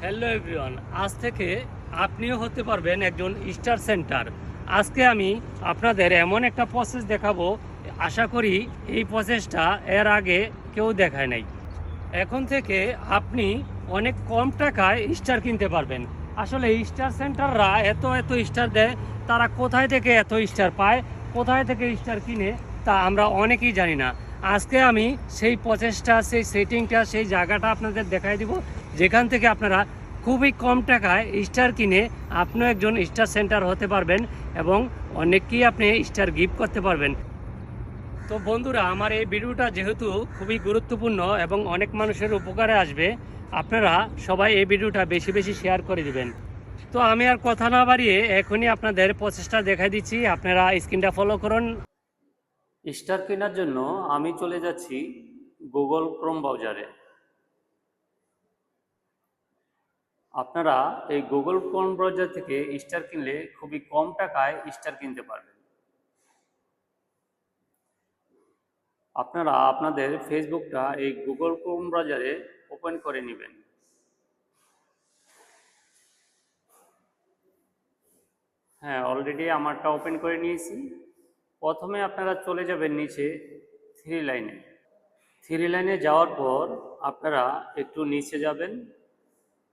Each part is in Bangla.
হ্যালো এভরিওয়ান, আজ থেকে আপনিও হতে পারবেন একজন স্টার সেন্টার। আজকে আমি আপনাদের এমন একটা প্রসেস দেখাবো, আশা করি এই প্রসেসটা এর আগে কেউ দেখায় নাই। এখন থেকে আপনি অনেক কম টাকায় স্টার কিনতে পারবেন। আসলে স্টার সেন্টাররা এত এত স্টার দেয়, তারা কোথায় থেকে এত স্টার পায়, কোথায় থেকে স্টার কিনে, তা আমরা অনেকেই জানি না। আজকে আমি সেই প্রসেসটা, সেই সেটিংটা, সেই জায়গাটা আপনাদের দেখাই দিব, যেখান থেকে আপনারা খুবই কম টাকায় স্টার কিনে আপনিও একজন স্টার সেন্টার হতে পারবেন এবং অনেককেই আপনি স্টার গিফট করতে পারবেন। তো বন্ধুরা, আমার এই ভিডিওটা যেহেতু খুবই গুরুত্বপূর্ণ এবং অনেক মানুষের উপকারে আসবে, আপনারা সবাই এই ভিডিওটা বেশি বেশি শেয়ার করে দিবেন। তো আমি আর কথা না বাড়িয়ে এখনই আপনাদের প্রসেসটা দেখাই দিচ্ছি, আপনারা স্ক্রিনটা ফলো করুন। স্টার কেনার জন্য আমি চলে যাচ্ছি গুগল ক্রোম ব্রাউজারে। আপনারা এই গুগল ক্রোম ব্রাউজার থেকে স্টার কিনলে খুবই কম টাকায় স্টার কিনতে পারবেন। আপনারা আপনাদের ফেসবুকটা এই গুগল ক্রোম ব্রাউজারে ওপেন করে নেবেন। হ্যাঁ, অলরেডি আমারটা ওপেন করে নিয়েছি। প্রথমে আপনারা চলে যাবেন নিচে থ্রি লাইনে। থ্রি লাইনে যাওয়ার পর আপনারা একটু নিচে যাবেন।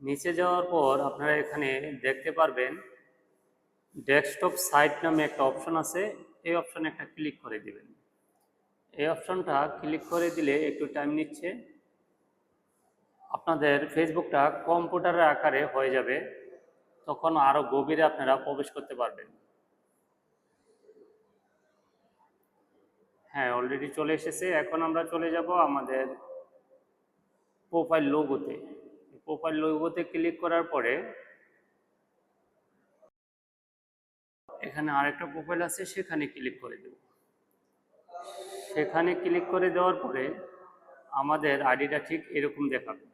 নিচে যাওয়ার পর আপনারা এখানে দেখতে পারবেন ডেস্কটপ সাইট নামে একটা অপশন আছে, এই অপশনে একটা ক্লিক করে দিবেন। এই অপশনটা ক্লিক করে দিলে একটু টাইম নিচ্ছে। আপনাদের ফেসবুকটা কম্পিউটারের আকারে হয়ে যাবে, তখন আরও গভীরে আপনারা প্রবেশ করতে পারবেন। হ্যাঁ, অলরেডি চলে এসেছে। এখন আমরা চলে যাব আমাদের প্রোফাইল লোগোতে। প্রোফাইল লোগোতে ক্লিক করার পরে এখানে আরেকটা প্রোফাইল আছে, সেখানে ক্লিক করে দেব। সেখানে ক্লিক করে দেওয়ার পরে আমাদের আইডিটা ঠিক এরকম দেখাবে।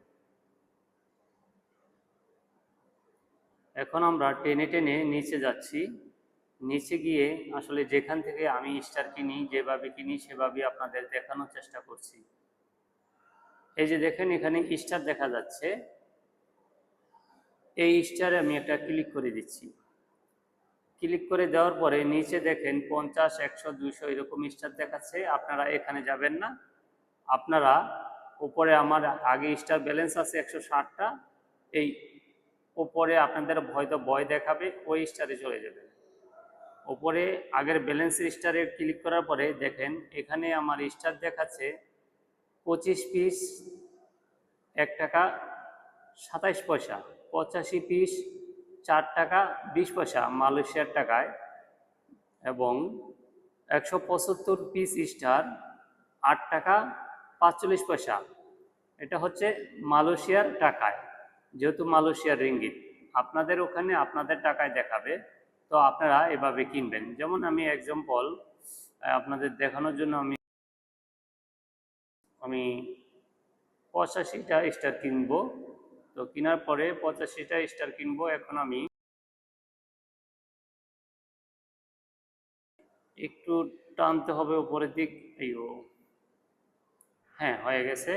এখন আমরা টেনে টেনে নিচে যাচ্ছি। নিচে গিয়ে আসলে যেখান থেকে আমি স্টার কিনি, যেভাবে কিনি সেভাবে আপনাদের দেখানোর চেষ্টা করছি। এই যে দেখেন, এখানে স্টার দেখা যাচ্ছে। এই স্টারে আমি একটা ক্লিক করে দিচ্ছি। ক্লিক করে দেওয়ার পরে নিচে দেখেন 50, 100, 200 এরকম স্টার দেখাচ্ছে। আপনারা এখানে যাবেন না, আপনারা উপরে আমার আগে স্টার ব্যালেন্স আছে 160টা, এই উপরে আপনাদের হয়তো বয় দেখাবে, ওই স্টারে চলে যাবে। উপরে আগের ব্যালেন্স স্টারে ক্লিক করার পরে দেখেন এখানে আমার স্টার দেখাচ্ছে 25 পিস 1 টাকা 27 পয়সা, 85 পিস 4 টাকা 20 পয়সা মালয়েশিয়ার টাকায়, এবং 175 পিস স্টার 8 টাকা 45 পয়সা। এটা হচ্ছে মালয়েশিয়ার টাকায়, যেহেতু মালয়েশিয়ার রিঙ্গিত আপনাদের ওখানে আপনাদের টাকায় দেখাবে। তো আপনারা এভাবে কিনবেন। যেমন আমি এক্সাম্পল আপনাদের দেখানোর জন্য আমি 85টা স্টার কিনবো। তো কেনার পরে 85টা স্টার কিনবো। এখন আমি একটু টানতে হবে উপরের দিক। এইও, হ্যাঁ, হয়ে গেছে।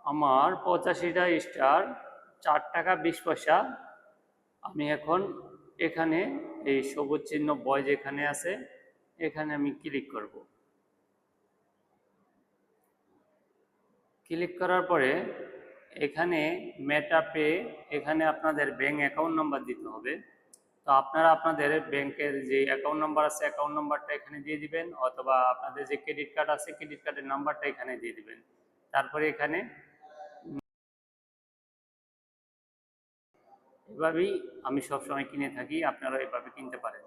আমার 85টা স্টার 4 টাকা 20 পয়সা। আমি এখন এখানে এই সবুজ চিহ্ন বয় যেখানে আছে, এখানে আমি ক্লিক করব। ক্লিক করার পরে এখানে মেটা পে, এখানে আপনাদের ব্যাংক অ্যাকাউন্ট নাম্বার দিতে হবে। তো আপনারা আপনাদের ব্যাংকের যে অ্যাকাউন্ট নাম্বার আছে, অ্যাকাউন্ট নাম্বারটা এখানে দিয়ে দিবেন, অথবা আপনাদের যে ক্রেডিট কার্ড আছে, ক্রেডিট কার্ডের নাম্বারটা এখানে দিয়ে দিবেন। তারপরে এখানে এভাবেই আমি সবসময় কিনে থাকি, আপনারা এভাবে কিনতে পারেন।